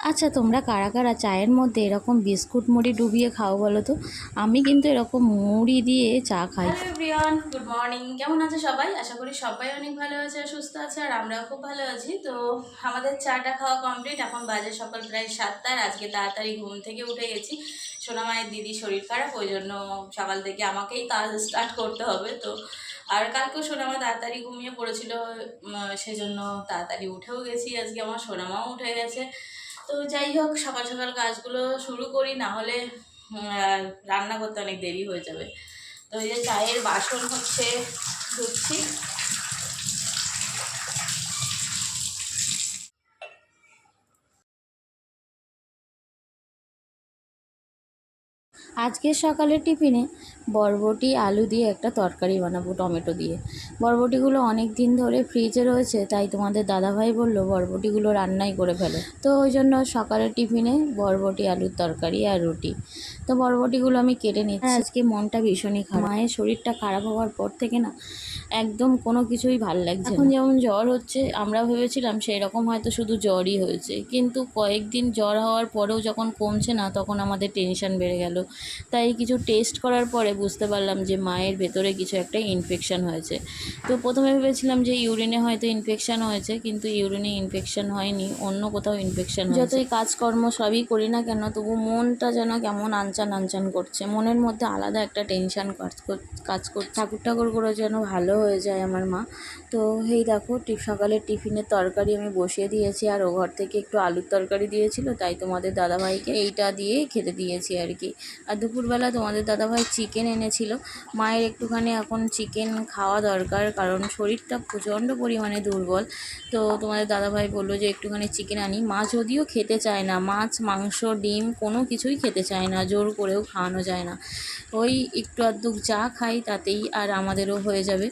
আচ্ছা, তোমরা কারা কারা চায়ের মধ্যে এরকম বিস্কুট মুড়ি ডুবিয়ে খাও বলো তো? আমি কিন্তু এরকম মুড়ি দিয়ে চা খাই। Hello everyone, good morning. কেমন আছে সবাই? আশা করি সবাই অনেক ভালো আছে আর সুস্থ আছে, আর আমরাও খুব ভালো আছি। তো আমাদের চাটা খাওয়া কমপ্লিট। এখন বাজে সকাল প্রায় 7টা। আজকে তাড়াতাড়ি ঘুম থেকে উঠে গেছি। সোনামায়ের দিদি শরীর খারাপ, ওই জন্য সকাল থেকে আমাকেই কাজ স্টার্ট করতে হবে। তো আর কালকেও সোনামা তাড়াতাড়ি ঘুমিয়ে পড়েছিল, সেজন্য তাড়াতাড়ি উঠেও গেছি। আজকে আমার সোনামাও উঠে গেছে। তো যাই হোক, সকাল সকাল কাজগুলো শুরু করি, না হলে রান্না করতে অনেক দেরি হয়ে যাবে। তো এই যে চায়ের বাসন হচ্ছে ধুচ্ছি। আজকের সকালের টিফিনে বরবটি আলু দিয়ে একটা তরকারি বানাবো টমেটো দিয়ে। বরবটিগুলো অনেক দিন ধরে ফ্রিজে রয়েছে, তাই তোমাদের দাদাভাই বললো বরবটিগুলো রান্নাই করে ফেলো। তো ওই জন্য সকালের টিফিনে বরবটি আলুর তরকারি আর রুটি। তো বরবটিগুলো আমি কেটে নিচ্ছি। আজকে মনটা ভীষণই খারাপ। মায়ের শরীরটা খারাপ হওয়ার পর থেকে না একদম কোনো কিছুই ভাল লাগছে না। এখন যেমন জ্বর হচ্ছে, আমরা ভেবেছিলাম সেই রকম হয়তো শুধু জ্বরই হয়েছে, কিন্তু কয়েকদিন জ্বর হওয়ার পরেও যখন কমছে না, তখন আমাদের টেনশন বেড়ে গেল। তাই কিছু টেস্ট করার পরে বুঝতে পারলাম যে মায়ের ভেতরে কিছু একটা ইনফেকশান হয়েছে। তো প্রথমে ভেবেছিলাম যে ইউরিনে হয়তো ইনফেকশান হয়েছে, কিন্তু ইউরিনে ইনফেকশান হয়নি, অন্য কোথাও ইনফেকশান হয়েছে। যতই কাজকর্ম সবই করি না কেন, তবু মনটা যেন কেমন আনচান আনচান করছে। মনের মধ্যে আলাদা একটা টেনশান কাজ করছে। ঠাকুর ঠাকুর করে যেন ভালো হয়ে যায় আমার মা। তো এই দেখো, সকালের টিফিনের তরকারি আমি বসিয়ে দিয়েছি, আর ও ঘর থেকে একটু আলুর তরকারি দিয়েছিল, তাই তোমাদের দাদাভাইকে এইটা দিয়ে খেতে দিয়েছি আর কি। আর দুপুরবেলা তোমাদের দাদাভাই চিকেন এনেছিল। মায়ের একটুখানি এখন চিকেন খাওয়া দরকার, কারণ শরীরটা প্রচণ্ড পরিমাণে দুর্বল। তো তোমাদের দাদাভাই বললো যে একটুখানি চিকেন আনি। মা যদিও খেতে চায় না, মাছ মাংস ডিম কোনো কিছুই খেতে চায় না, জোর করেও খাওয়ানো যায় না। ওই একটু আধটু যা খাই তাতেই আর আমাদেরও হয়ে যাবে।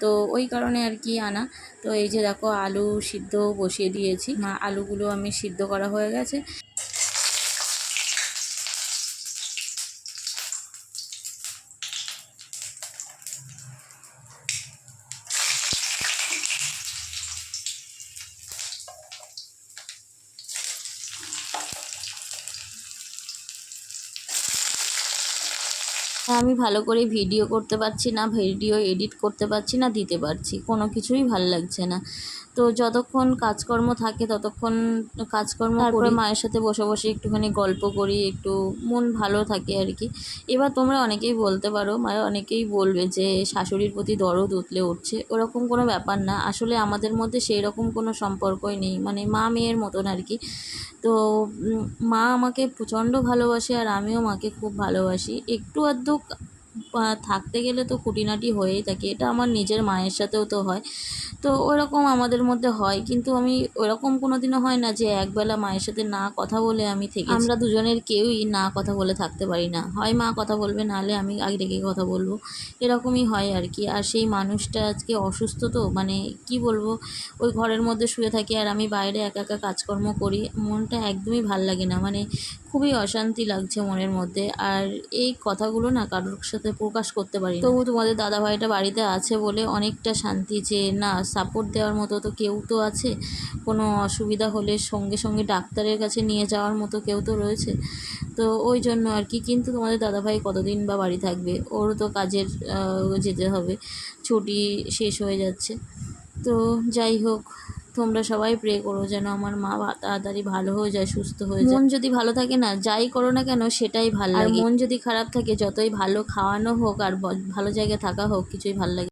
তো ওই কারণে আর কি আনা। তো এই যে দেখো, আলু সিদ্ধ বসিয়ে দিয়েছি। আলুগুলো আমি সিদ্ধ করা হয়ে গেছে। আমি ভালো করে ভিডিও করতে পারছি না, ভিডিও এডিট করতে পারছি না, দিতে পারছি, কোনো কিছুই ভাল লাগছে না। তো যতক্ষণ কাজকর্ম থাকে ততক্ষণ কাজকর্ম, তারপরে মায়ের সাথে বসে বসে একটুখানি গল্প করি, একটু মন ভালো থাকে আর কি। এবার তোমরা অনেকেই বলতে পারো, অনেকেই বলবে যে শাশুড়ির প্রতি দরদ উতলে উঠছে। ওরকম কোনো ব্যাপার না, আসলে আমাদের মধ্যে সেই রকম কোনো সম্পর্কই নেই, মানে মা মেয়ের মতন আর কি। তো মা আমাকে প্রচণ্ড ভালোবাসে, আর আমিও মাকে খুব ভালোবাসি। একটু আধটু থাকতে গেলে তো খুঁটিনাটি হয়েই থাকে, এটা আমার নিজের মায়ের সাথেও তো হয়। তো ওরকম আমাদের মধ্যে হয়, কিন্তু আমি ওরকম কোনো দিনও হয় না যে একবেলা মায়ের সাথে না কথা বলে আমি থেকেছি। আমরা দুজনের কেউই না কথা বলে থাকতে পারি না, হয় মা কথা বলবে, নাহলে আমি আগে থেকে কথা বলবো, এরকমই হয় আর কি। আর সেই মানুষটা আজকে অসুস্থ, তো মানে কি বলবো, ওই ঘরের মধ্যে শুয়ে থাকি আর আমি বাইরে একা একা কাজকর্ম করি, মনটা একদমই ভাল লাগে না, মানে খুবই অশান্তি লাগছে মনের মধ্যে। আর এই কথাগুলো না কারোর সাথে প্রকাশ করতে পারি না। তবু তোমাদের দাদাভাইটা বাড়িতে আছে বলে অনেকটা শান্তি, যে না, সাপোর্ট দেওয়ার মতো তো কেউ তো আছে, কোনো অসুবিধা হলে সঙ্গে সঙ্গে ডাক্তারের কাছে নিয়ে যাওয়ার মতো কেউ তো রয়েছে। তো ওই জন্য আর কি। কিন্তু তোমাদের দাদাভাই কতদিন বা বাড়ি থাকবে, ওরও তো কাজের যেতে হবে, ছুটি শেষ হয়ে যাচ্ছে। তো যাই হোক, তোমরা সবাই প্রে করো যেন আমার মা তাড়াতাড়ি ভালো হয়ে যায়, সুস্থ হয়ে যায়। মন যদি ভালো থাকে না, যাই করো না কেন সেটাই ভালো লাগে। আর মন যদি খারাপ থাকে, যতই ভালো খাওয়ানো হোক আর ভালো জায়গায় থাকা হোক, কিছুই ভালো লাগে।